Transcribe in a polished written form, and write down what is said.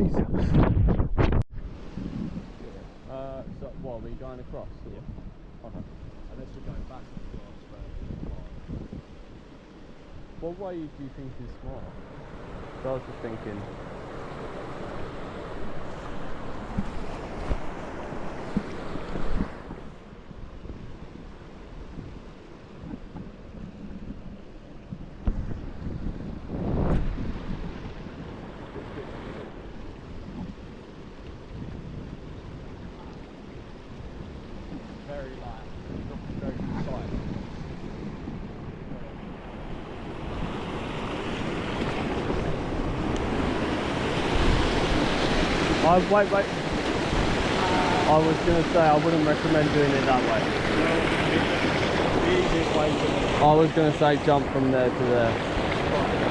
Jesus. So what, are we going across? Yeah. Okay. Unless we're going back across, but What way do you think is smart? So I was just thinking. very light, not very precise. Wait. I was going to say I wouldn't recommend doing it that way. The easiest way to I was going to say jump from there to there.